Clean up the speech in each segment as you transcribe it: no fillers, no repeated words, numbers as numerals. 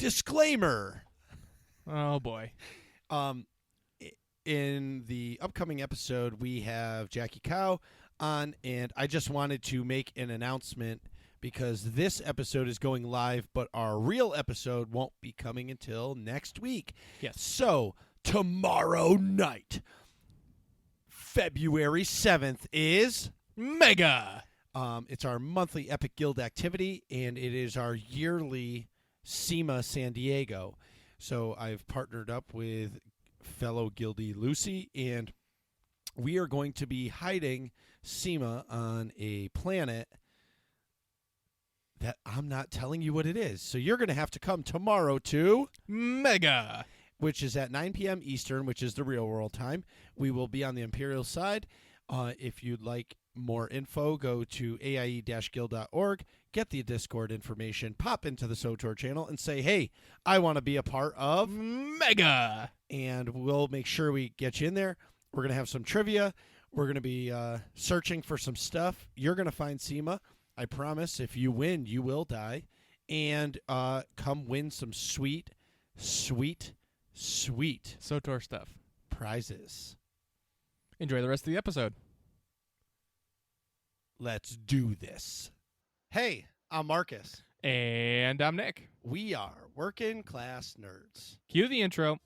Disclaimer. Oh, boy. In the upcoming episode, we have Jackie Cow on, and I just wanted to make an announcement because this episode is going live, but our real episode won't be coming until next week. Yes. So, tomorrow night, February 7th, is Mega. It's our monthly Epic Guild activity, and it is our yearly SEMA San Diego. So I've partnered up with fellow guildie Lucy, and we are going to be hiding SEMA on a planet that I'm not telling you what it is. So you're going to have to come tomorrow to Mega, which is at 9 p.m. Eastern, which is the real world time. We will be on the Imperial side. If you'd like more info, go to aie-guild.org, get the Discord information, pop into the Soltor channel, and say, hey, I want to be a part of Mega. And we'll make sure we get you in there. We're going to have some trivia. We're going to be searching for some stuff. You're going to find SEMA. I promise if you win, you will die. And come win some sweet Soltor stuff. Prizes. Enjoy the rest of the episode. Let's do this. Hey, I'm Marcus. And I'm Nick. We are working class nerds. Cue the intro.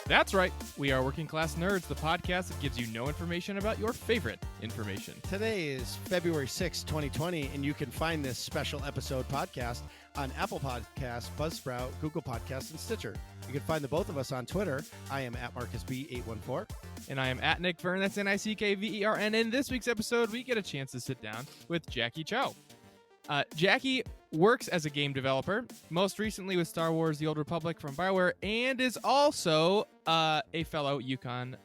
That's right. We are Working Class Nerds, the podcast that gives you no information about your favorite information. Today is February 6, 2020, and you can find this special episode podcast on Apple Podcasts, Buzzsprout, Google Podcasts, and Stitcher. You can find the both of us on Twitter. I am at MarcusB814. And I am at Nick Vern, that's Nickvern. And in this week's episode, we get a chance to sit down with Jackie Chow. Jackie works as a game developer, most recently with Star Wars The Old Republic from Bioware, and is also a fellow Yukon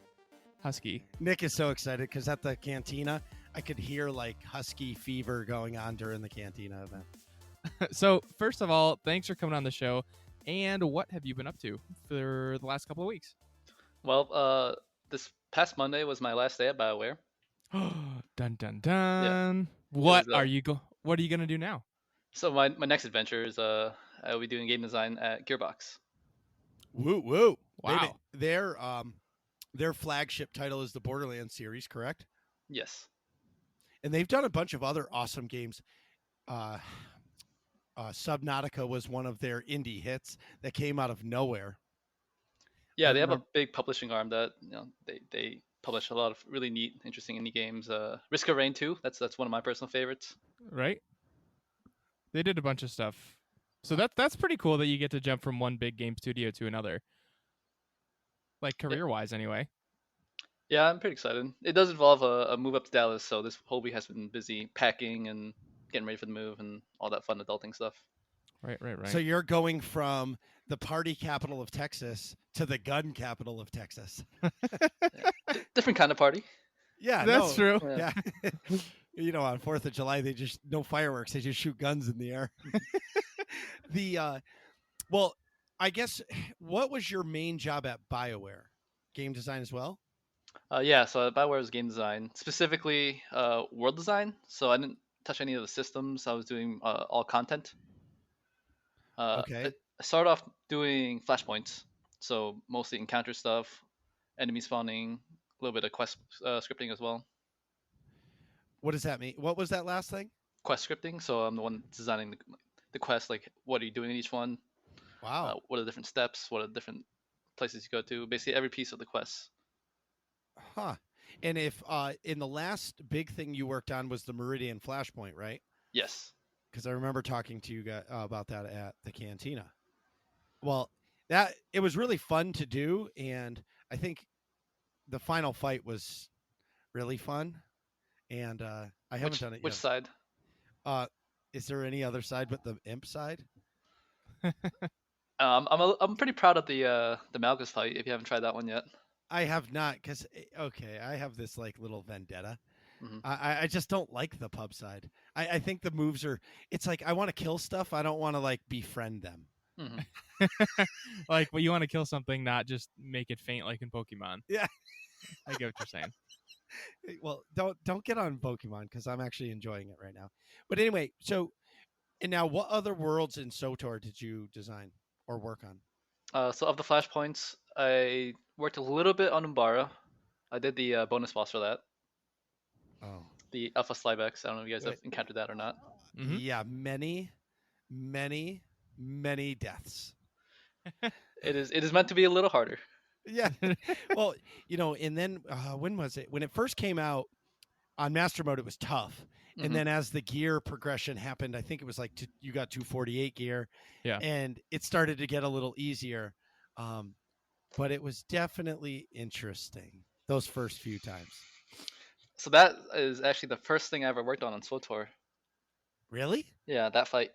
Husky. Nick is so excited because at the cantina, I could hear like Husky fever going on during the cantina event. So, first of all, thanks for coming on the show. And what have you been up to for the last couple of weeks? Well, this past Monday was my last day at Bioware. Dun dun dun. Yeah. What are you gonna do now? So my next adventure is I'll be doing game design at Gearbox. Woo woo! Wow. Their flagship title is the Borderlands series, correct? Yes. And they've done a bunch of other awesome games. Subnautica was one of their indie hits that came out of nowhere. Yeah, they have a big publishing arm that they publish a lot of really neat, interesting indie games. Risk of Rain 2, that's one of my personal favorites. Right. They did a bunch of stuff. So that's pretty cool that you get to jump from one big game studio to another. Like career-wise, anyway. Yeah, I'm pretty excited. It does involve a move up to Dallas, so this whole week has been busy packing and getting ready for the move and all that fun adulting stuff. Right. So you're going from the party capital of Texas to the gun capital of Texas. Different kind of party. Yeah, that's true. Yeah. On 4th of July, they just no fireworks. They just shoot guns in the air. Well, I guess, what was your main job at Bioware? Game design as well? Yeah, so at Bioware was game design, specifically world design. So I didn't touch any of the systems. I was doing all content. Okay. I started off doing flashpoints, so mostly encounter stuff, enemy spawning, a little bit of quest scripting as well. What does that mean? What was that last thing? Quest scripting. So I'm the one designing the quest, like what are you doing in each one? Wow. What are the different steps? What are the different places you go to? Basically every piece of the quest. Huh. And if in the last big thing you worked on was the Meridian Flashpoint, right? Yes. Because I remember talking to you guys about that at the cantina. Well, it was really fun to do, and I think the final fight was really fun. And I haven't done it yet. Which side? Is there any other side but the imp side? I'm pretty proud of the Malgus fight. If you haven't tried that one yet. I have not, because okay, I have this like little vendetta. Hmm. I just don't like the pub side. I think the moves are. It's like I want to kill stuff. I don't want to like befriend them. Hmm. Like, but you want to kill something, not just make it faint like in Pokemon. Yeah. I get what you're saying. Well, don't get on Pokemon because I'm actually enjoying it right now. But anyway, so and now, what other worlds in Sotor did you design or work on? So of the flashpoints, I worked a little bit on Umbara. I did the bonus boss for that, Oh, the Alpha Slybex. I don't know if you guys have wait. encountered that or not. Mm-hmm. Yeah, many, many, many deaths. It is meant to be a little harder. Yeah. Well, and then when was it? When it first came out on Master Mode, it was tough. Mhm. And then as the gear progression happened, I think it was like you got 248 gear. Yeah. And it started to get a little easier. But it was definitely interesting those first few times. So that is actually the first thing I ever worked on Soltor. Really? Yeah, that fight.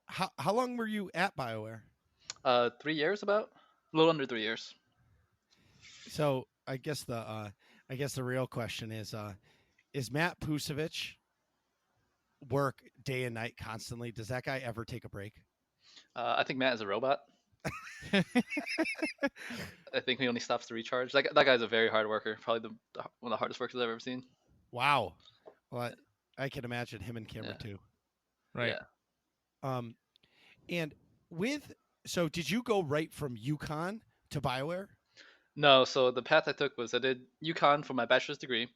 How long were you at BioWare? 3 years, about a little under 3 years. So I guess the real question is Matt Pusevich work day and night constantly? Does that guy ever take a break? I think Matt is a robot. I think he only stops to recharge. That guy's a very hard worker. Probably one of the hardest workers I've ever seen. Wow. Well, I can imagine him and Cameron too. Right. Yeah. And so did you go right from UConn to BioWare? No, so the path I took was I did UConn for my bachelor's degree.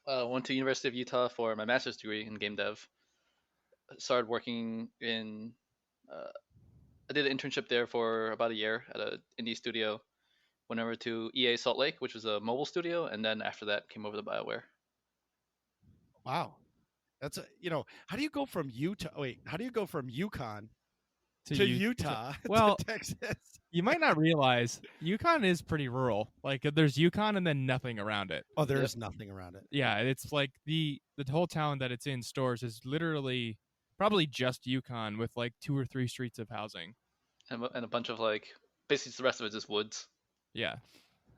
Went to University of Utah for my master's degree in game dev. Started working in. I did an internship there for about a year at an indie studio. Went over to EA Salt Lake, which was a mobile studio, and then after that came over to BioWare. Wow. That's how do you go from Utah? Wait, how do you go from UConn to You- Utah well, to Texas? You might not realize Yukon is pretty rural. Like there's Yukon and then nothing around it. Oh, there's nothing around it. Yeah, it's like the whole town that it's in stores is literally probably just Yukon with like 2 or 3 streets of housing. And a bunch of basically the rest of it is just woods. Yeah,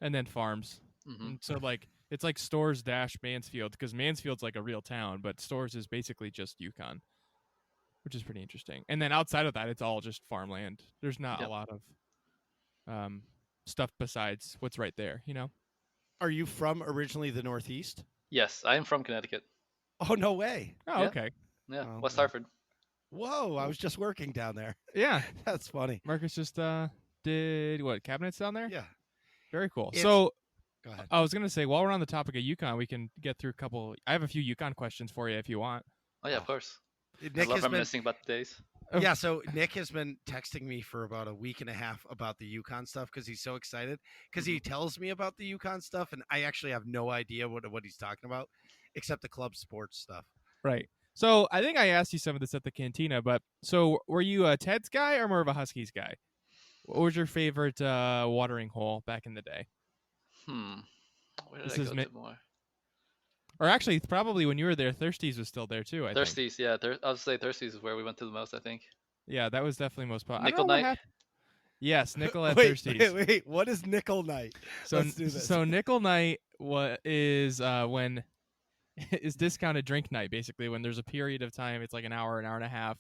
and then farms. Hmm. And so like it's like Stores dash Mansfield because Mansfield's like a real town, but Stores is basically just Yukon, which is pretty interesting. And then outside of that, it's all just farmland. There's not a lot of stuff besides what's right there. Are you from originally the Northeast? Yes, I am from Connecticut. Oh, no way. Oh, Yeah. okay. Yeah, Oh, West okay. Hartford. Whoa, I was just working down there. Yeah, That's funny. Marcus just did what, cabinets down there? Yeah. Very cool. It's- So Go ahead. I was gonna say, while we're on the topic of Yukon, we can get through a couple. I have a few Yukon questions for you if you want. Oh yeah, of course. I Nick love has been reminiscing about the days. Yeah, so Nick has been texting me for about a week and a half about the Yukon stuff because he's so excited because he tells me about the Yukon stuff and I actually have no idea what he's talking about except the club sports stuff. Right. So I think I asked you some of this at the cantina, but so were you a Ted's guy or more of a Huskies guy? What was your favorite watering hole back in the day? Where did This I is go mi- to more? Or actually, probably when you were there, Thirsties was still there too. I think. Thirsties, yeah. I'll say Thirsties is where we went to the most, I think. Yeah, that was definitely most popular. Nickel Night. Yes, Nickel at wait, Thirsties. wait, what is Nickel Night? So, Let's do this. so Nickel Night is when is discounted drink night. Basically, when there's a period of time, it's like an hour and a half,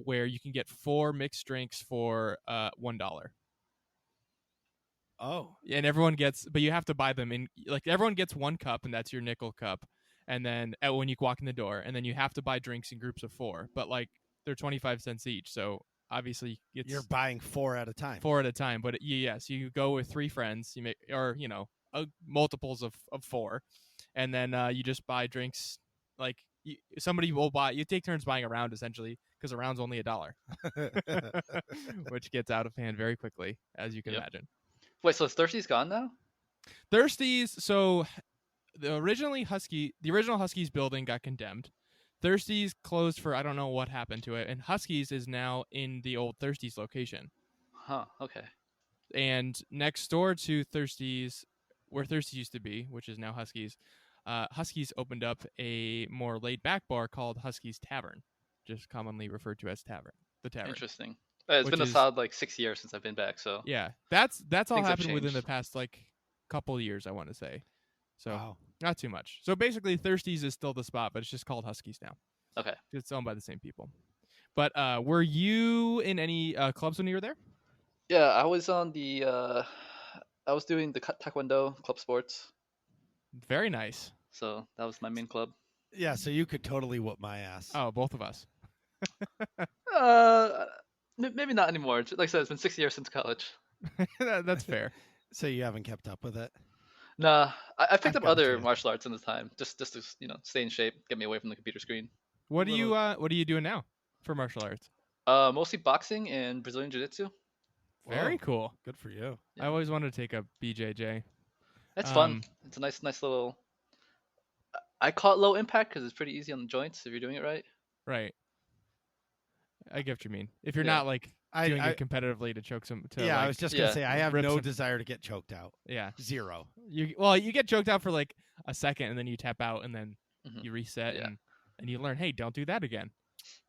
where you can get 4 mixed drinks for $1. Oh, And everyone gets, but you have to buy them in. Like everyone gets 1 cup, and that's your nickel cup. And then when you walk in the door, and then you have to buy drinks in groups of 4. But like they're 25 cents each, so obviously it's you're buying 4 at a time. 4 at a time. But yes, you go with 3 friends. You make multiples of 4, and then you just buy drinks. Like somebody will buy. You take turns buying a round essentially because a round's only $1, which gets out of hand very quickly, as you can imagine. Wait, so is Thirsties gone now? Thirsties. So the original Huskies building got condemned. Thirsties closed for I don't know what happened to it, and Huskies is now in the old Thirsties location. Huh. Okay. And next door to Thirsties, where Thirsties used to be, which is now Huskies, Huskies opened up a more laid-back bar called Huskies Tavern, just commonly referred to as the Tavern. Interesting. It's Which been a is- solid 6 years since I've been back, so Yeah, that's all Things have happened within the changed. past couple of years, I want to say. So Wow. not too much. So basically, Thirsties is still the spot, but it's just called Huskies now. Okay. It's owned by the same people. But were you in any clubs when you were there? Yeah, I was on the. I was doing the Taekwondo club sports, Very nice. so that was my main club. Yeah, so you could totally whoop my ass. Oh, both of us. Uh, maybe not anymore. Like I said, it's been 6 years since college. That's fair. So you haven't kept up with it? Nah, I picked I've up got a other chance. martial arts in the time, just to stay in shape, get me away from the computer screen. What are you doing now for martial arts? Mostly boxing and Brazilian Jiu-Jitsu. Very Whoa, cool. good for you. I always wanted to take a BJJ. It's fun. It's a nice little. I call it low impact because it's pretty easy on the joints if you're doing it right. Right. I get what you mean. If you're Yeah. not like doing I it competitively to choke some. To, yeah, like, I was just gonna yeah, say I have rip no some- desire to get choked out. Yeah. 0. You get choked out for like a second and then you tap out and then Mhm. you reset Yeah. and you learn, hey, don't do that again.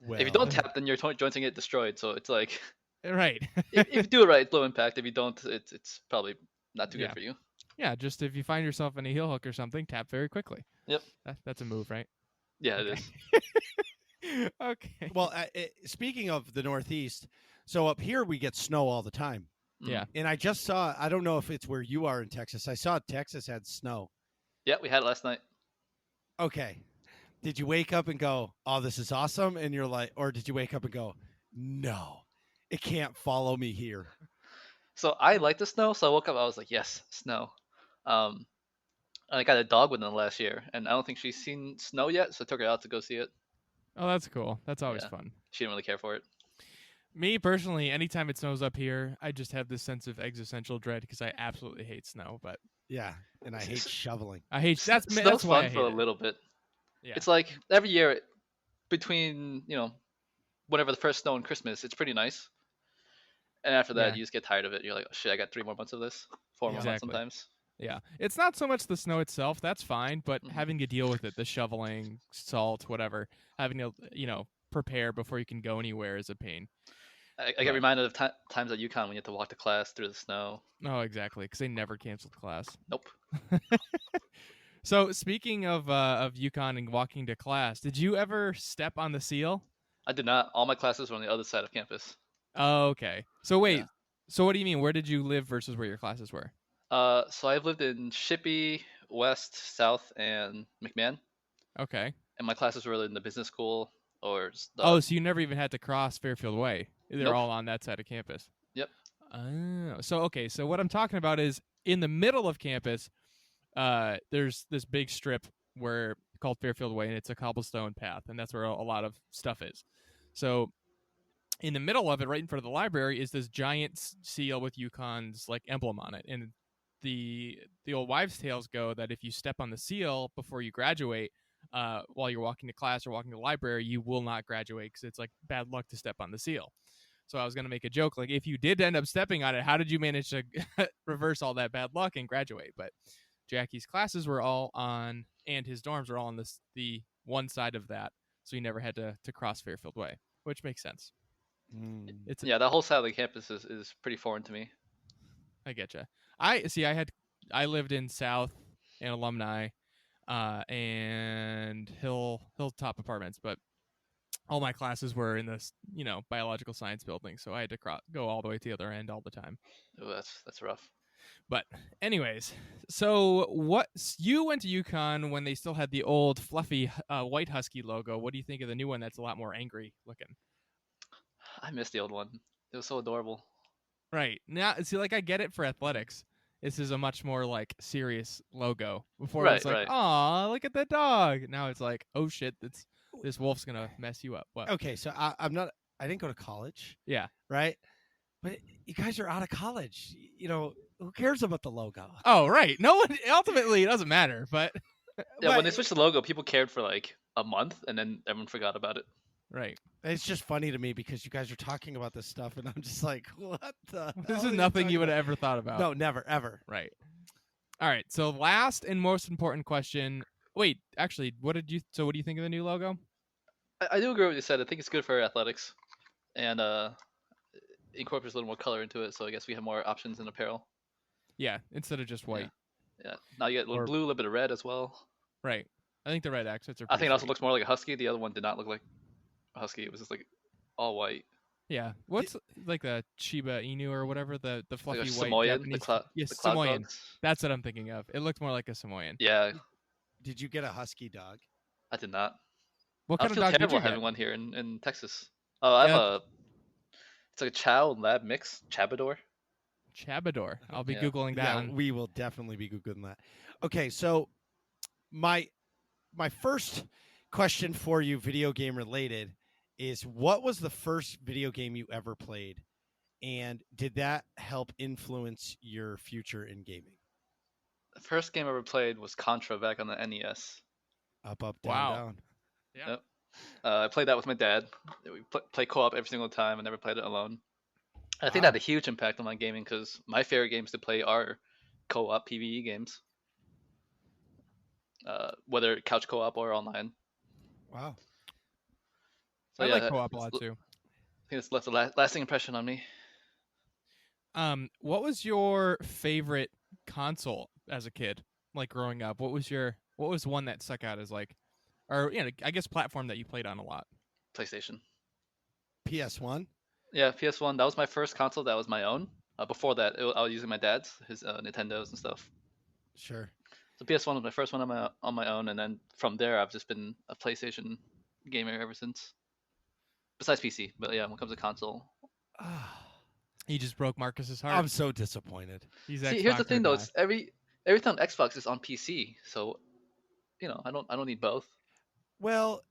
If you don't Well, tap, then your joints can get destroyed. So it's like Right. if you do it right, it's low impact. If you don't, it's probably not too Yeah. good for you. Yeah, just if you find yourself in a heel hook or something, tap very quickly. Yep. That's a move, right? Yeah, Okay. it is. Okay. well, speaking of the Northeast, so up here we get snow all the time. Yeah. And I just saw, I don't know if it's where you are in Texas. I saw Texas had snow. Yeah, we had it last night. Okay. Did you wake up and go, "Oh, this is awesome," and you're like, or did you wake up and go, "No, it can't follow me here"? So I like the snow. So I woke up, I was like, yes, snow. Um, and I got a dog within the last year, and I don't think she's seen snow yet. So I took her out to go see it. Oh, that's cool. That's always Yeah. fun. She didn't really care for it. Me personally, anytime it snows up here, I just have this sense of existential dread because I absolutely hate snow. But Yeah, and I hate shoveling. I hate that's Snow's why I fun hate for a it. little bit. Yeah. It's like every year between whenever the first snow and Christmas, it's pretty nice. And after that, Yeah. you just get tired of it. You're like, oh, shit, I got 3 more months of this, 4 more months Exactly. sometimes. Yeah, it's not so much the snow itself. That's fine, but Mhm. having to deal with it, the shoveling, salt, whatever, having to prepare before you can go anywhere is a pain. I Right. get reminded of times at UConn when you have to walk to class through the snow. Oh, exactly, because they never canceled class. Nope. So speaking of UConn and walking to class, did you ever step on the seal? I did not. All my classes were on the other side of campus. Oh, okay. So wait, Yeah. so what do you mean? Where did you live versus where your classes were? So I've lived in Shippey, West, South, and McMahon, Okay. and my classes were in the business school or the. Oh, so you never even had to cross Fairfield Way. They're Nope. all on that side of campus. Yep. Oh, so okay. So what I'm talking about is in the middle of campus, there's this big strip where called Fairfield Way, and it's a cobblestone path, and that's where a lot of stuff is. So in the middle of it, right in front of the library, is this giant seal with UConn's like emblem on it, and the old wives' tales go that if you step on the seal before you graduate, while you're walking to class or walking to the library, you will not graduate because it's like bad luck to step on the seal. So I was going to make a joke, like if you did end up stepping on it, how did you manage to reverse all that bad luck and graduate? But Jackie's classes were all on, and his dorms were all on the one side of that, so he never had to cross Fairfield Way, which makes sense. Mm. It's Yeah, that whole side of the campus is pretty foreign to me. I getcha. I lived in South and Alumni, and Hilltop Apartments, but all my classes were in this biological science building, so I had to go all the way to the other end all the time. Ooh, that's rough. But anyways, so you went to UConn when they still had the old fluffy white husky logo. What do you think of the new one that's a lot more angry looking? I miss the old one. It was so adorable. Right. Now, see, like I get it for athletics. This is a much more like serious logo. Before it Right, was like, right. "Aw, look at the dog." Now it's like, "Oh shit, this wolf's gonna mess you up." What? Okay, so I'm not. I didn't go to college, Yeah. right? But you guys are out of college. Who cares about the logo? Oh, right. No one. Ultimately, it doesn't matter. But Yeah, when they But switched the logo, people cared for like a month, and then everyone forgot about it. right. it's just funny to me because you guys are talking about this stuff, and I'm just like, what the? This hell is are nothing talking you would have about? ever thought about. No, never, ever. Right. All right. So last and most important question. Wait, actually, what do you think of the new logo? I do agree with what you said. I think it's good for athletics, and incorporates a little more color into it. So I guess we have more options in apparel. Yeah, instead of just white. Yeah. Now you get a little Or- blue, a little bit of red as well. Right. I think the red accents are. I Pretty think it also sweet. looks more like a husky. The other one did not look like a husky. It was just like all white. Yeah. What's like the Shiba Inu or whatever the Like fluffy a white Samoyed, Japanese? Yes, the cloud Samoyed. dogs. That's what I'm thinking of. It looked more like a Samoyed. Yeah, Did you get a husky dog? I did not. What I kind of feel dog did terrible you get? having one here in Texas. Oh, I have Yeah, it's like a Chow and Lab mix, Chabador. Chabador. I'll be Yeah. googling that Yeah, one. we will definitely be googling that. Okay, so my first question for you, video game related, is what was the first video game you ever played, and did that help influence your future in gaming? The first game I ever played was Contra back on the NES. Up, up, down, Wow. down. Yeah. Yep. I played that with my dad. We play co-op every single time. I never played it alone. I think that Wow. had a huge impact on my gaming because my favorite games to play are co-op PvE games, whether couch co-op or online. Wow. So I yeah, like co-op a lot too. I think it's left a lasting impression on me. What was your favorite console as a kid? Like growing up, what was one that stuck out as like, or I guess platform that you played on a lot? PlayStation. PS1? Yeah, PS1. That was my first console that was my own. Before that, I was using my dad's, his Nintendos and stuff. Sure. So PS1 was my first one on my own, and then from there, I've just been a PlayStation gamer ever since. Besides PC, but yeah, when it comes to console. He just broke Marcus's heart. I'm so disappointed. He's See, here's the thing though. guy. It's everything on Xbox is on PC, so I don't need both. Well,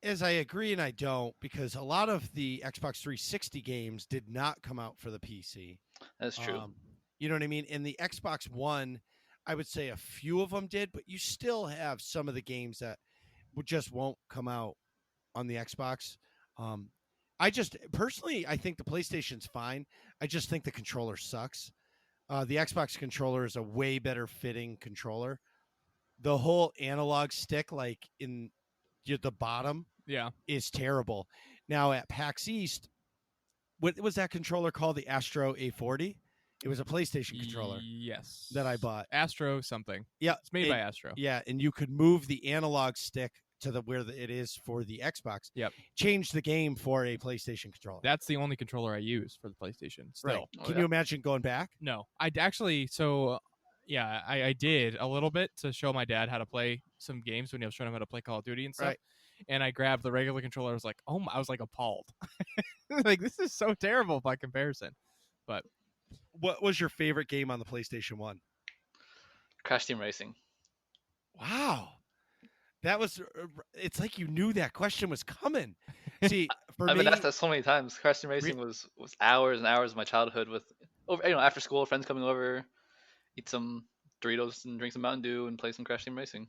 as I agree and I don't, because a lot of the Xbox 360 games did not come out for the PC. That's true. You know what I mean? In the Xbox One, I would say a few of them did, but you still have some of the games that just won't come out on the Xbox. I just personally, I think the PlayStation's fine. I just think the controller sucks. The Xbox controller is a way better fitting controller. The whole analog stick, like in the bottom, Yeah. is terrible. Now at PAX East, what was that controller called? The Astro A40. It was a PlayStation controller Yes. that I bought. Astro something. Yeah, It's made by Astro. Yeah, and you could move the analog stick to it is for the Xbox. Yep. Change the game for a PlayStation controller. That's the only controller I use for the PlayStation. Still. Right. Oh, Can yeah. you imagine going back? No, I'd actually. So, yeah, I did a little bit to show my dad how to play some games when he was showing him how to play Call of Duty and stuff. Right. And I grabbed the regular controller. I was like, oh, I was like appalled. Like, this is so terrible by comparison. But What was your favorite game on the PlayStation 1? Crash Team Racing. Wow. That was it's like you knew that question was coming. See, for I've me, been asked that so many times. Crash Team Racing was hours and hours of my childhood with after school, friends coming over, eat some Doritos and drink some Mountain Dew and play some Crash Team Racing.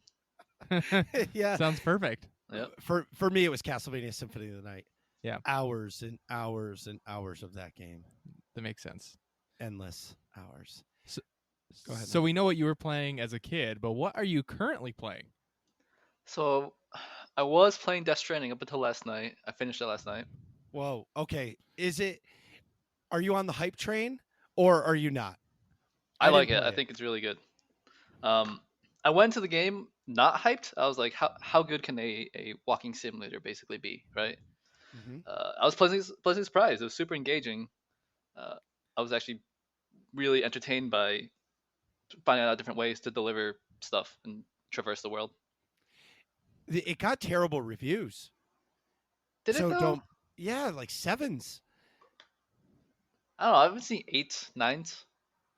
yeah. sounds perfect. Yep. For me it was Castlevania Symphony of the Night. Yeah. Hours and hours and hours of that game. That makes sense. Endless hours. Go ahead. So we know what you were playing as a kid, but what are you currently playing? So I was playing Death Stranding up until last night. I finished it last night. Whoa. Okay. Are you on the hype train or are you not? I like didn't it. play I think it's really good. I went to the game not hyped. I was like, how good can a walking simulator basically be, right? Mhm. I was pleasantly surprised. It was super engaging. I was actually really entertained by finding out different ways to deliver stuff and traverse the world. It got terrible reviews. Did so it though? don't Yeah, like 7s. I don't know. I haven't seen 8s, 9s.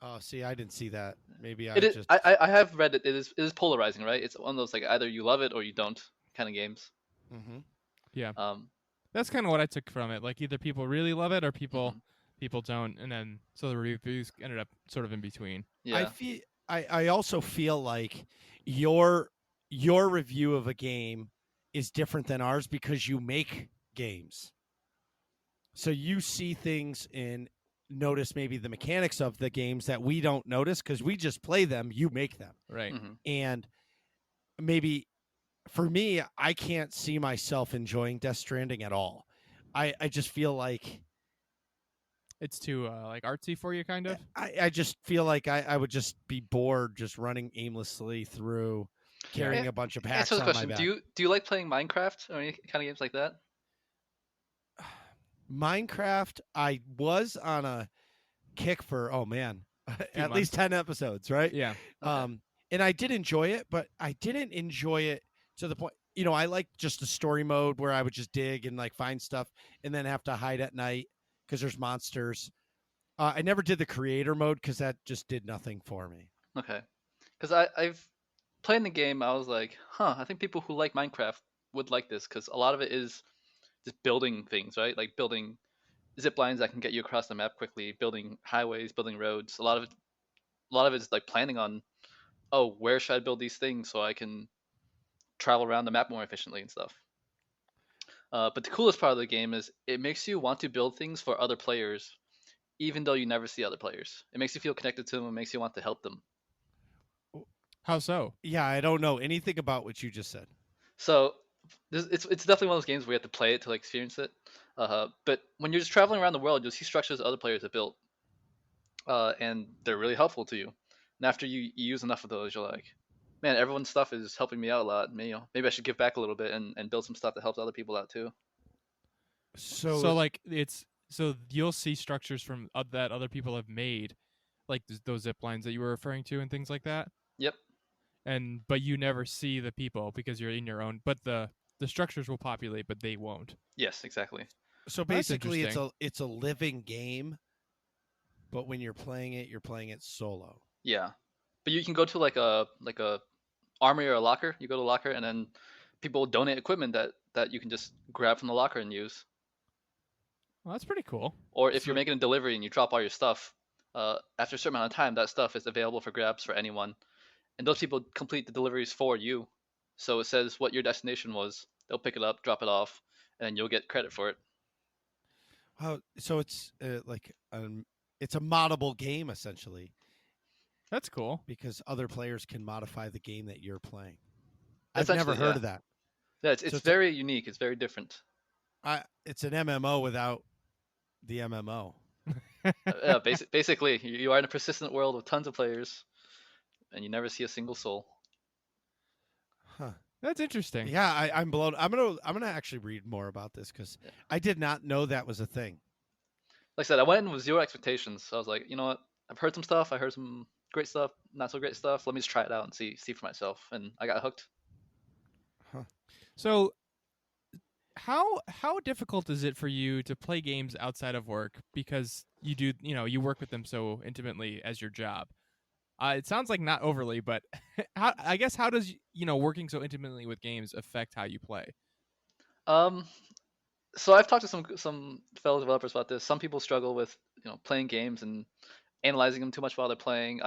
Oh, see, I didn't see that. Maybe I It is. just I have read it. It is polarizing, right? It's one of those like either you love it or you don't kind of games. Mhm. Yeah. Um, That's kind of what I took from it. Like either people really love it or people Mhm. don't, and then so the reviews ended up sort of in between. yeah. I also feel like your review of a game is different than ours because you make games. So you see things and notice maybe the mechanics of the games that we don't notice because we just play them, you make them. Right. Mhm. And maybe for me, I can't see myself enjoying Death Stranding at all. I just feel like It's too like artsy for you, kind of. I just feel like I would just be bored just running aimlessly through, Yeah. carrying a bunch of Answer packs the on my question. back. Do you like playing Minecraft or any kind of games like that? Minecraft, I was on a kick for, oh man, Few at least months. 10 episodes, right? Yeah. Okay. And I did enjoy it, but I didn't enjoy it to the point, I like just the story mode where I would just dig and like find stuff and then have to hide at night because there's monsters. I never did the creator mode because that just did nothing for me. Okay. Because I've playing the game, I was like, huh, I think people who like Minecraft would like this because a lot of it is just building things, right? Like building zip lines that can get you across the map quickly, building highways, building roads. A lot of it is like planning on, oh, where should I build these things so I can travel around the map more efficiently and stuff. But the coolest part of the game is it makes you want to build things for other players, even though you never see other players. It makes you feel connected to them. It makes you want to help them. How so? Yeah, I don't know anything about what you just said. So it's definitely one of those games where you have to play it to like experience it. But when you're just traveling around the world, you'll see structures other players have built, and they're really helpful to you. And after you use enough of those, you're like, man, everyone's stuff is helping me out a lot. Maybe I should give back a little bit and build some stuff that helps other people out too. So like it's so you'll see structures from that other people have made, like those zip lines that you were referring to and things like that. Yep. And but you never see the people because you're in your own. But the structures will populate, but they won't. Yes, exactly. So That's basically, interesting. it's a living game, but when you're playing it solo. Yeah. But you can go to like a armory or a locker. You go to a locker and then people donate equipment that you can just grab from the locker and use. Well, that's pretty cool. Or if you're So making a delivery and you drop all your stuff, after a certain amount of time, that stuff is available for grabs for anyone, and those people complete the deliveries for you. So it says what your destination was. They'll pick it up, drop it off, and then you'll get credit for it. so it's a moddable game essentially That's cool. because other players can modify the game that you're playing. I've never Essentially, heard yeah. of that. Yeah, So it's very unique. It's very different. it's an MMO without the MMO. Yeah, basically, you are in a persistent world with tons of players, and you never see a single soul. Huh. That's interesting. Yeah, I'm blown. I'm gonna actually read more about this because Yeah. I did not know that was a thing. Like I said, I went in with zero expectations. So I was like, you know what? I've heard some stuff. I heard some great stuff, not so great stuff. Let me just try it out and see for myself. And I got hooked. Huh. So how difficult is it for you to play games outside of work because you work with them so intimately as your job? It sounds like not overly, but I guess how does working so intimately with games affect how you play? Um, so I've talked to some fellow developers about this. Some people struggle with playing games and analyzing them too much while they're playing.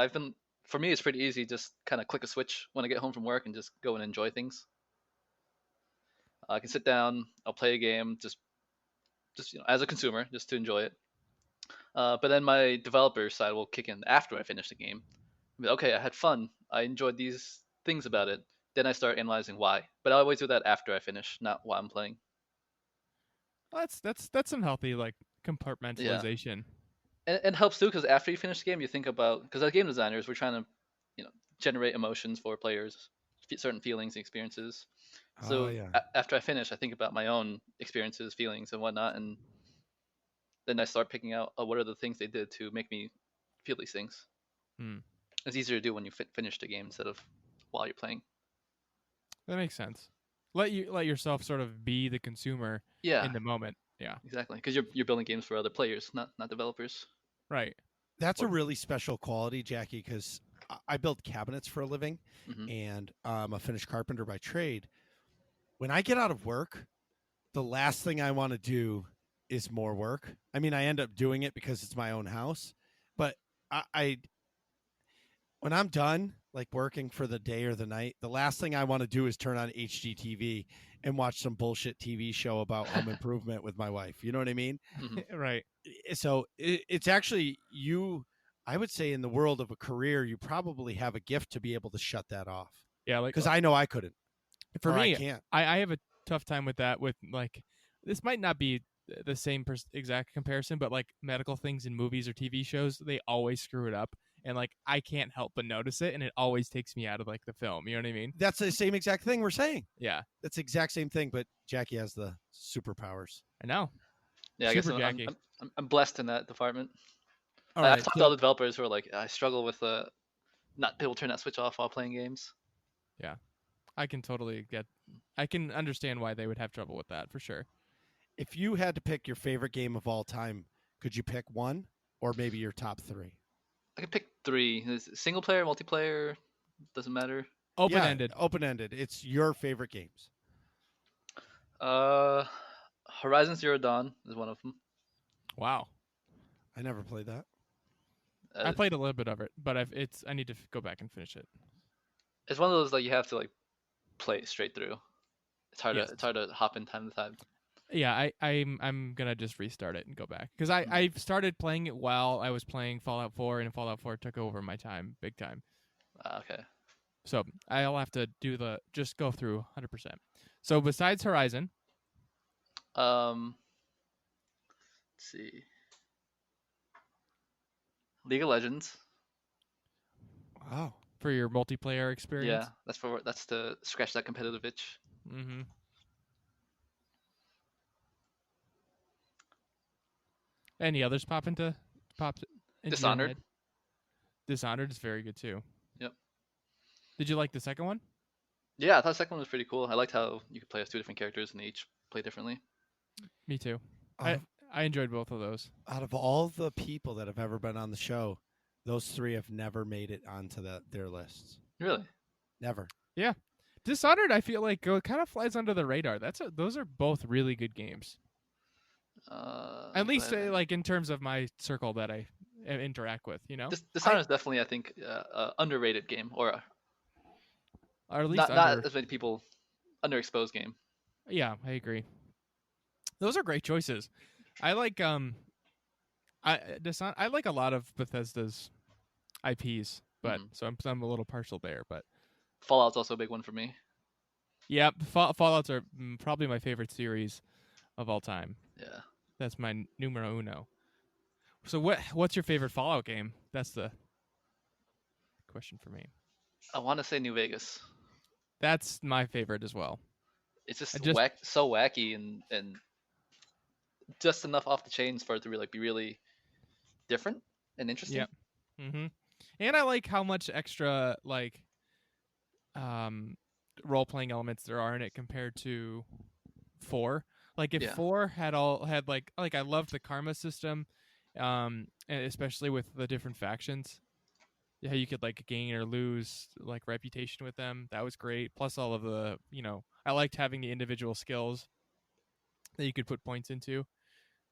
For me, it's pretty easy. Just kind of click a switch when I get home from work and just go and enjoy things. I can sit down, I'll play a game, just as a consumer, just to enjoy it. But then my developer side will kick in after I finish the game. I'll be like, okay, I had fun. I enjoyed these things about it. Then I start analyzing why. But I always do that after I finish, not while I'm playing. Well, that's some healthy like Yeah, compartmentalization. and it helps too because after you finish the game, you think about because as game designers, we're trying to, generate emotions for players, certain feelings and experiences. Oh So yeah. after I finish, I think about my own experiences, feelings, and whatnot, and then I start picking out what are the things they did to make me feel these things. Hmm. It's easier to do when you finish the game instead of while you're playing. That makes sense. Let yourself sort of be the consumer Yeah, in the moment. Yeah. exactly. Because you're building games for other players, not developers. Right. That's a Or, really special quality, Jackie, because I build cabinets for a living hmm and I'm a finished carpenter by trade. When I get out of work, the last thing I want to do is more work. I mean, I end up doing it because it's my own house, but I when I'm done, like working for the day or the night, the last thing I want to do is turn on HGTV and watch some bullshit TV show about home improvement with my wife. You know what I mean? hmm Right. So it's actually you. I would say in the world of a career, you probably have a gift to be able to shut that off. Yeah. Like Because I know I couldn't, for or I me, can't. I have a tough time with that. With like, this might not be the same exact comparison, but like medical things in movies or TV shows, they always screw it up, and like I can't help but notice it, and it always takes me out of like the film. You know what I mean? That's the same exact thing we're saying. Yeah, That's the exact same thing, but Jackie has the superpowers. I know. Yeah, I guess Super Jackie. I'm blessed in that department. All I've right, talked to so other developers who are like, I struggle with not be able to turn that switch off while playing games. I can totally I can understand why they would have trouble with that for sure. If you had to pick your favorite game of all time, could you pick one or maybe your top three? I could pick 3. Single player, multiplayer, doesn't matter. Open ended. Yeah, open-ended. It's your favorite games. Horizon Zero Dawn is one of them. Wow. I never played that. I played a little bit of it, but I need to go back and finish it. It's one of those like you have to like play straight through. It's hard Yes. to hop in time to time. Yeah, I'm gonna just restart it and go back because I started playing it while I was playing Fallout 4, and Fallout 4 took over my time big time. Okay. So I'll have to just go through 100%. So besides Horizon, Let's see. League of Legends. Wow. for your multiplayer experience. Yeah, that's to scratch that competitive itch. Mm-hmm. Any others popped into your Dishonored. head? Dishonored is very good too. Yep. Did you like the second one? Yeah, I thought the second one was pretty cool. I liked how you could play as 2 different characters and they each play differently. Me too. Out I enjoyed both of those. of all the people that have ever been on the show, those 3 have never made it onto their lists. Really? Never. Dishonored, I feel like kind of flies under the radar. Those are both really good games. At least like in terms of my circle that I interact with, you know. Dishonored is definitely, I think, underrated game, or Or at least not as many people underexposed game. Yeah, I agree. Those are great choices. I like I like a lot of Bethesda's IPs, but so I'm a little partial there. But Fallout's also a big one for me. yeah, Fallouts are probably my favorite series of all time. Yeah. That's my numero uno. So what's your favorite Fallout game? That's the question for me. I want to say New Vegas. That's my favorite as well. It's just so wacky and just enough off the chains for it to really be really different and interesting. Yeah. Mm-hmm. And I like how much extra like role playing elements there are in it compared to 4. Like if 4 had like I loved the karma system, and especially with the different factions. How you could like gain or lose like reputation with them. That was great. Plus all of the, I liked having the individual skills that you could put points into.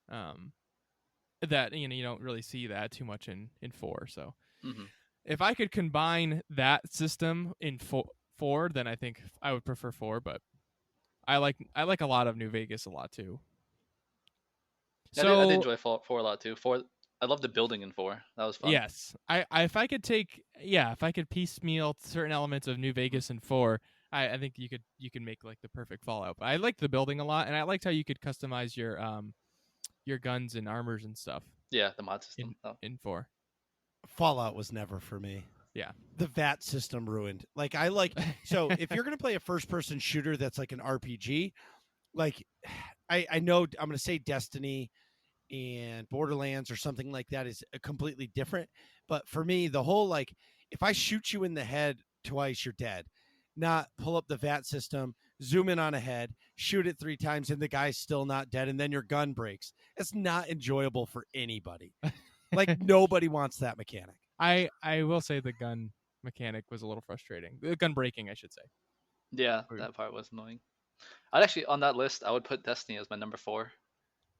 That you don't really see that too much in 4. So if I could combine that system in 4, then I think I would prefer 4. But I like a lot of New Vegas a lot too. Yeah, So I did enjoy 4 a lot too. 4, I love the building in 4. That was fun. Yes, if I could piecemeal certain elements of New Vegas in 4, I think you could make like the perfect Fallout. But I liked the building a lot, and I liked how you could customize your guns and armors and stuff. Yeah, the mod system in 4. Fallout was never for me. Yeah, the VAT system ruined. Like so if you're gonna play a first-person shooter that's like an RPG, like I know I'm gonna say Destiny and Borderlands or something like that is completely different. But for me, the whole like, if I shoot you in the head twice, you're dead. Not pull up the VAT system, zoom in on a head, shoot it 3 times, and the guy's still not dead, and then your gun breaks. It's not enjoyable for anybody. Like nobody wants that mechanic. I will say the gun mechanic was a little frustrating. The gun breaking, I should say. Yeah, that part was annoying. I'd actually, on that list, I would put Destiny as my number 4.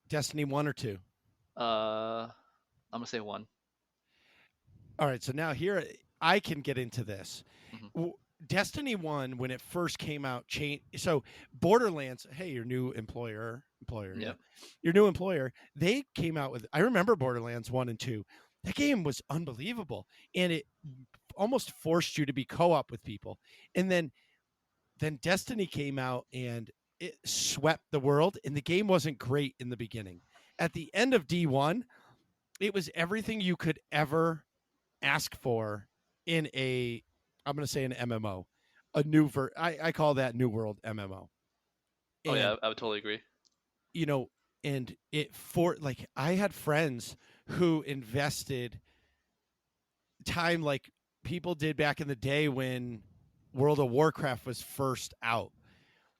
Destiny 1 or 2? Uh, I'm gonna say 1. All right, so now here I can get into this. Destiny 1, when it first came out, so Borderlands, hey, your new employer, yeah, your new employer, they came out with, I remember Borderlands 1 and 2. That game was unbelievable, and it almost forced you to be co-op with people. And then Destiny came out, and it swept the world, and the game wasn't great in the beginning. At the end of D1, it was everything you could ever ask for in a, I'm going to say an MMO, a I call that New World MMO. Oh yeah, And, I would totally agree. you know, and it for like, I had friends who invested time like people did back in the day when World of Warcraft was first out.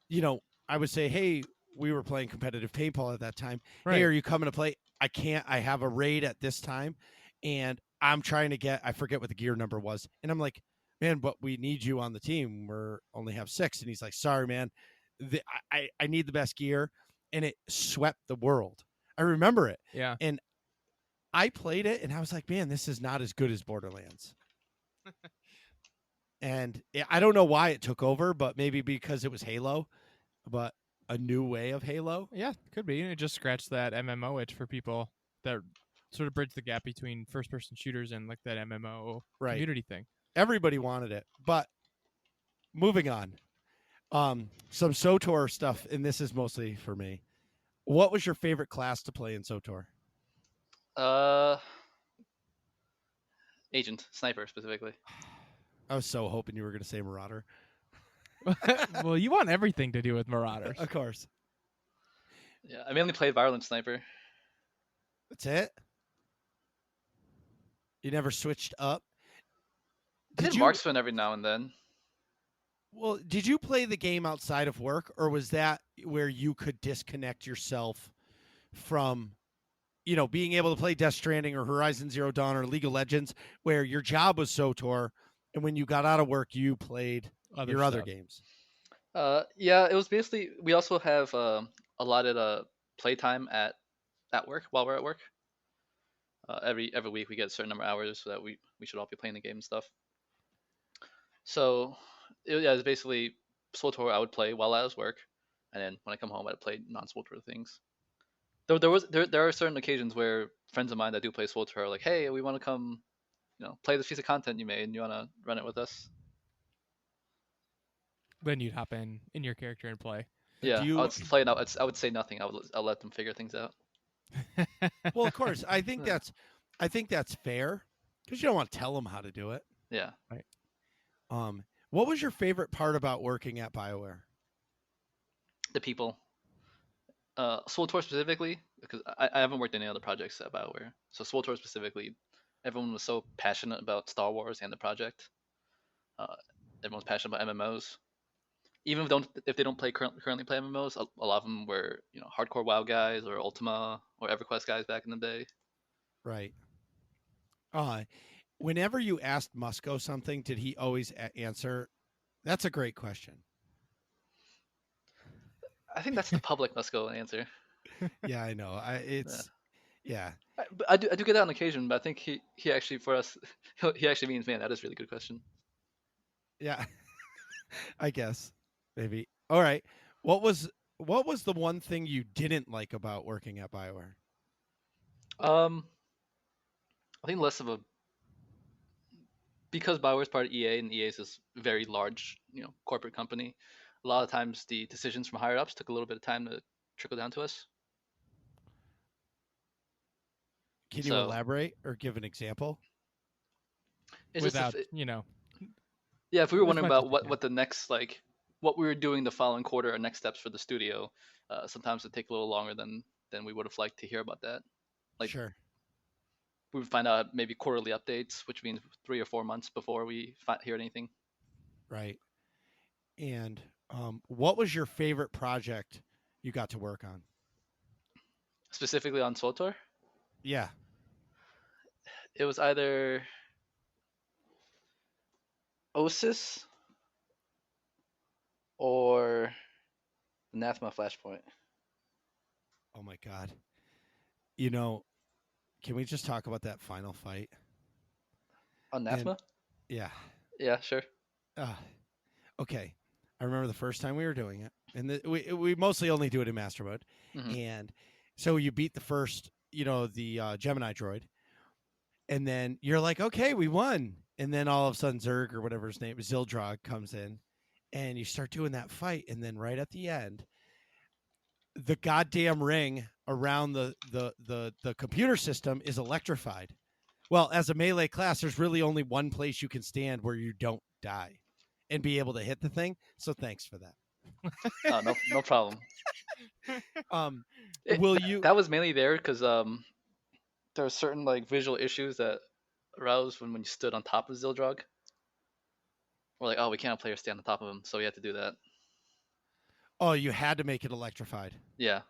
You know, I would say, hey, we were playing competitive paintball at that time. Hey, Right. are you coming to play? I can't. I have a raid at this time, and I'm trying to get. I forget what the gear number was, and I'm like, man, but we need you on the team. We're only have 6, and he's like, sorry, man, I need the best gear, and it swept the world. I remember it, Yeah. and I played it, and I was like, man, this is not as good as Borderlands. And I don't know why it took over, but maybe because it was Halo, but a new way of Halo. Yeah, could be. It just scratched that MMO itch for people that sort of bridge the gap between first-person shooters and like that MMO Right. community thing. Everybody wanted it. But moving on. Some SOTOR stuff, and this is mostly for me. What was your favorite class to play in SOTOR? Agent, sniper specifically. I was so hoping you were going to say Marauder. Well, you want everything to do with Marauders. Of course. Yeah, I mainly played Virulent Sniper. That's it? You never switched up? I did Marksman every now and then. Well, did you play the game outside of work, or was that where you could disconnect yourself from, you know, being able to play Death Stranding or Horizon Zero Dawn or League of Legends, where your job was SOTOR, and when you got out of work, you played your other games? Yeah, it was basically we also have allotted playtime at work while we're at work. Every week we get a certain number of hours so that we should all be playing the game and stuff. So yeah, it's basically SWTOR I would play while I was work, and then when I come home I'd play non-SWTOR things. There are certain occasions where friends of mine that do play SWTOR are like, hey, we want to come, play this piece of content you made, and you want to run it with us. Then you'd hop in your character and play. Yeah, I would play it out. I would say nothing. I'll let them figure things out. Well, of course, I think that's fair because you don't want to tell them how to do it. Yeah. Right. What was your favorite part about working at Bioware? The people. SWTOR specifically, because I haven't worked any other projects at Bioware. So SWTOR specifically, everyone was so passionate about Star Wars and the project. Everyone's passionate about MMOs. Even if they don't currently play MMOs, a lot of them were hardcore WoW guys or Ultima or EverQuest guys back in the day. Right. Whenever you asked Musco something, did he always answer, "That's a great question"? I think that's the public Musco answer. Yeah, I know. Yeah. I do get that on occasion, but I think he actually for us he actually means, man, that is a really good question. Yeah. I guess maybe. All right. What was the one thing you didn't like about working at Bioware? I think less of a because Bioware's part of EA and EA is this very large, corporate company. A lot of times the decisions from higher ups took a little bit of time to trickle down to us. Can you elaborate or give an example? Without, Yeah, if we were wondering about what the next what we were doing the following quarter or next steps for the studio, sometimes it'd take a little longer than we would have liked to hear about that. Sure. We would find out maybe quarterly updates, which means 3 or 4 months before we hear anything. Right. And what was your favorite project you got to work on? Specifically on Soltor? Yeah. It was either Osis or Anathema Flashpoint. Oh my God. Can we just talk about that final fight? Anathema? Yeah. Yeah, sure. Okay. I remember the first time we were doing it, and we mostly only do it in master mode. Mm-hmm. And so you beat the first, the Gemini droid, and then you're like, okay, we won. And then all of a sudden Zerg or whatever his name is, Zildrog, comes in, and you start doing that fight, and then right at the end, the goddamn ring around the computer system is electrified. Well, as a melee class, there's really only one place you can stand where you don't die and be able to hit the thing. So thanks for that. Oh, no problem. Will you? That was mainly there because there were certain like visual issues that arose when you stood on top of Zildrog. We're like, oh, we can't have players stand on top of him, so we had to do that. Oh, you had to make it electrified. Yeah.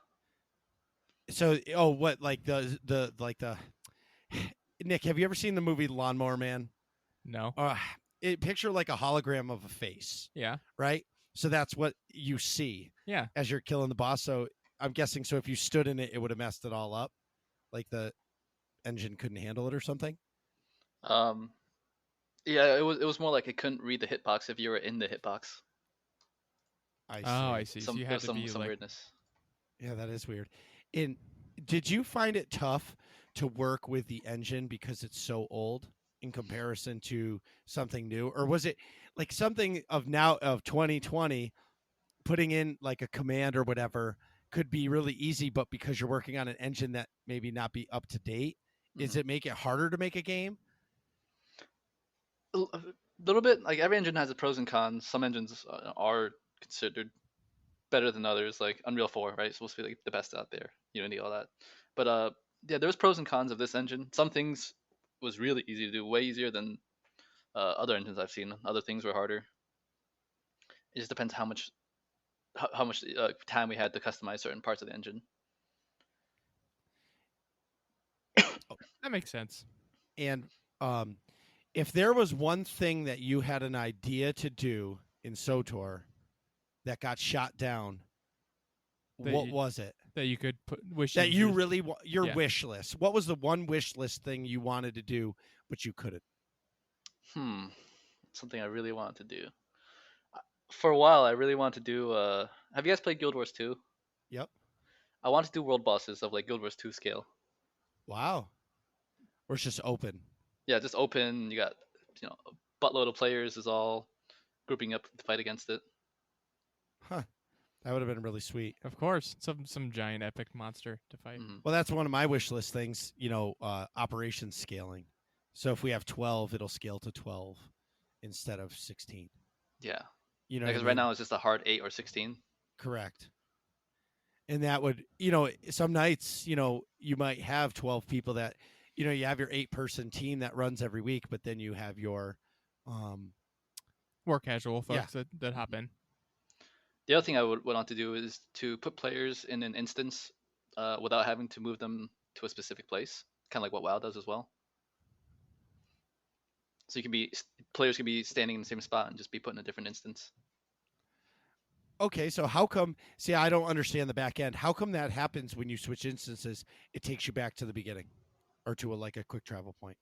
So, what like the Nick? Have you ever seen the movie Lawnmower Man? No. Picture like a hologram of a face. Yeah. Right. So that's what you see. Yeah. As you're killing the boss. So I'm guessing. So if you stood in it, it would have messed it all up. Like the engine couldn't handle it or something. Yeah, it was more like it couldn't read the hitbox if you were in the hitbox. I see. So you had to be some like... weirdness. Yeah, that is weird. And did you find it tough to work with the engine because it's so old in comparison to something new, or was it like something of 2020, putting in like a command or whatever could be really easy, but because you're working on an engine that maybe not be up to date, does it make it harder to make a game? A little bit. Like every engine has its pros and cons. Some engines are considered better than others, like Unreal 4, right? It's supposed to be like the best out there, Unity, all that. But yeah, there's pros and cons of this engine. Some things was really easy to do, way easier than other engines I've seen. Other things were harder. It just depends how much time we had to customize certain parts of the engine. That makes sense. And if there was one thing that you had an idea to do in Soltor that got shot down, what was it? That you could wish that you really your wish list. What was the one wish list thing you wanted to do but you couldn't? Something I really wanted to do. For a while, I really wanted to do. Have you guys played Guild Wars 2? Yep. I wanted to do world bosses of like Guild Wars 2 scale. Wow. Or it's just open. Yeah, just open. You got a buttload of players is all grouping up to fight against it. Huh. That would have been really sweet. Of course, some giant epic monster to fight. Mm-hmm. Well, that's one of my wish list things. Operations scaling. So if we have 12, it'll scale to 12 instead of 16. Yeah. Because right now it's just a hard 8 or 16. Correct. And that would, some nights, you might have 12 people that, you have your 8-person team that runs every week, but then you have your more casual folks that hop in. The other thing I would want to do is to put players in an instance without having to move them to a specific place, kind of like what WoW does as well. So players can be standing in the same spot and just be put in a different instance. Okay, so how come? See, I don't understand the back end. How come that happens when you switch instances? It takes you back to the beginning, or to a quick travel point.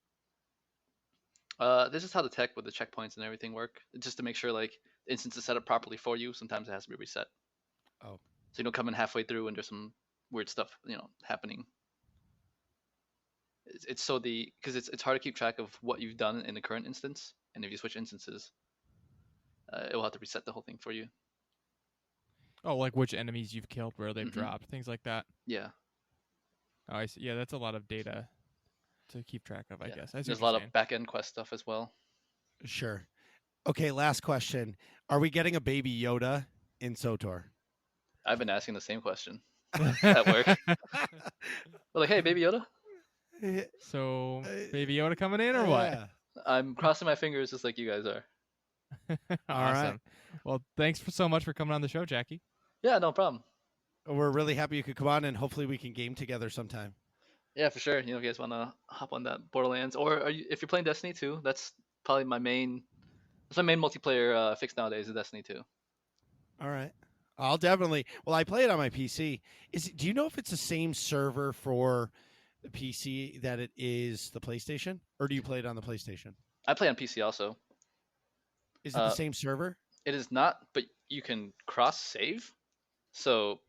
This is how the tech with the checkpoints and everything work. Just to make sure the instance is set up properly for you. Sometimes it has to be reset. Oh. So you don't come in halfway through and there's some weird stuff happening. It's so because it's hard to keep track of what you've done in the current instance, and if you switch instances, it will have to reset the whole thing for you. Oh, like which enemies you've killed, where they've dropped, things like that. Yeah. Oh, I see. Yeah, that's a lot of data to keep track of, I guess. There's a lot of back end quest stuff as well. Sure. Okay, last question. Are we getting a baby Yoda in Soltor? I've been asking the same question at work. We're like, hey, baby Yoda? So, baby Yoda coming in or what? I'm crossing my fingers just like you guys are. Awesome. Right. Well, thanks so much for coming on the show, Jackie. Yeah, no problem. We're really happy you could come on, and hopefully we can game together sometime. Yeah, for sure. If you guys want to hop on that Borderlands, or if you're playing Destiny 2, that's probably my main multiplayer fix nowadays is Destiny 2. All right. I'll definitely. Well, I play it on my PC. Do you know if it's the same server for the PC that it is the PlayStation, or do you play it on the PlayStation? I play on PC also. Is it the same server? It is not, but you can cross save. So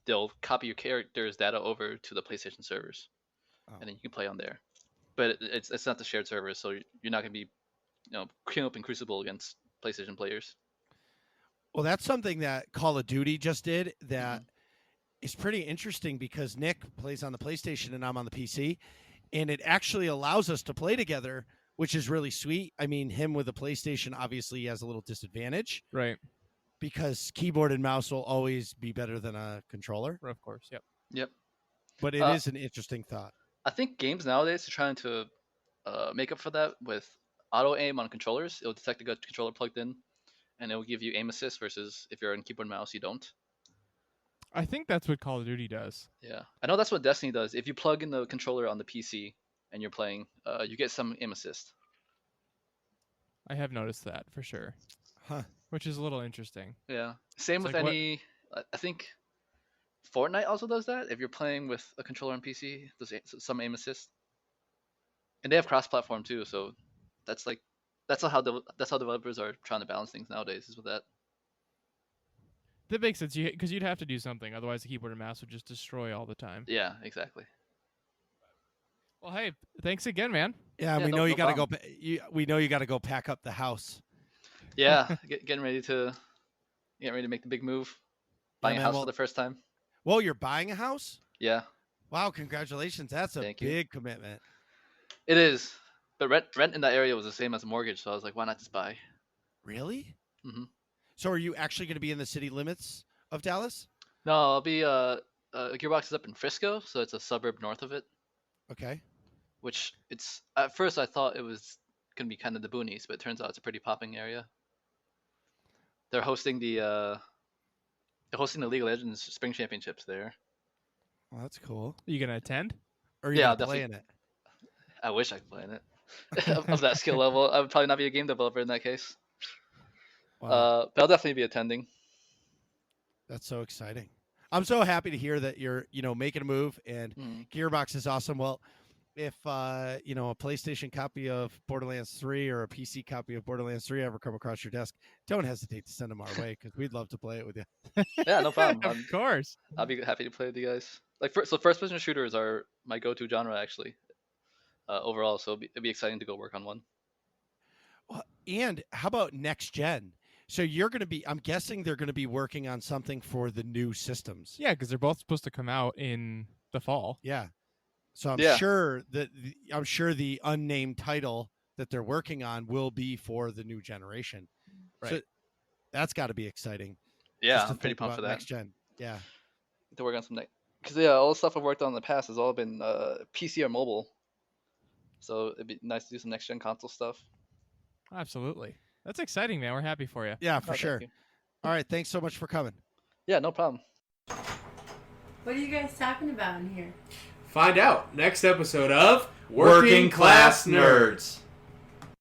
they'll copy your character's data over to the PlayStation servers, and then you can play on there. But it's not the shared server, so you're not going to be, queuing up in Crucible against PlayStation players. Well, that's something that Call of Duty just did that is pretty interesting because Nick plays on the PlayStation and I'm on the PC, and it actually allows us to play together, which is really sweet. I mean, him with a PlayStation obviously has a little disadvantage Right. because keyboard and mouse will always be better than a controller, Of course. Yep. Yep. but it is an interesting thought. I think games nowadays are trying to make up for that with auto aim on controllers. It'll detect a good controller plugged in, and it will give you aim assist versus if you're on keyboard and mouse, you don't. I think that's what Call of Duty does. Yeah, I know that's what Destiny does. If you plug in the controller on the PC and you're playing, you get some aim assist. I have noticed that for sure, Huh. which is a little interesting. Yeah, same It's with like what- any. I think Fortnite also does that. If you're playing with a controller on PC, there's some aim assist, and they have cross-platform too. So that's how developers are trying to balance things nowadays. Is with that. That makes sense, because you'd have to do something, otherwise the keyboard and mouse would just destroy all the time. Yeah, exactly. Well, hey, thanks again, man. Yeah, Yeah, we no- know you no got to go. problem. We know you got to go pack up the house. Yeah, getting ready to make the big move, buying man, a house well- for the first time. Well, you're buying a house? Yeah, Wow, congratulations! That's a Thank you. big commitment. it is. But rent in that area was the same as a mortgage, so I was like, why not just buy? Really? Mhm. So, are you actually going to be in the city limits of Dallas? No, I'll be Gearbox is up in Frisco, so it's a suburb north of it. Okay. Which it's at first I thought it was gonna be kind of the boonies, but it turns out it's a pretty popping area. They're hosting the League of Legends Spring Championships there. Well, that's cool. Are you gonna attend? Or are you Yeah, gonna I'll play definitely- in it? I wish I could play in it. of that skill level, I would probably not be a game developer in that case. Wow, But I'll definitely be attending. that's so exciting. I'm so happy to hear that you're, making a move, and Mm. Gearbox is awesome. Well, if a PlayStation copy of Borderlands 3 or a PC copy of Borderlands 3 ever come across your desk, don't hesitate to send them our way because we'd love to play it with you. Yeah, no problem. Of course. I'll be happy to play with you guys. First-person shooters are my go-to genre actually. Overall, so it'd be exciting to go work on one. Well, and how about next gen? So you're going to be, I'm guessing they're going to be working on something for the new systems. Yeah, because they're both supposed to come out in the fall. Yeah. So I'm Yeah. sure that the unnamed title that they're working on will be for the new generation. So Right. that's got to be exciting. Yeah, just to I'm pretty think pumped for about that. next gen. Yeah. To work on some next, because all the stuff I've worked on in the past has all been PC or mobile. So it'd be nice to do some next gen console stuff. Absolutely. That's exciting, man. We're happy for you. Yeah, Oh, for thank sure. you. All right. Thanks so much for coming. Yeah, no problem. What are you guys talking about in here? Find out next episode of Working Class Nerds.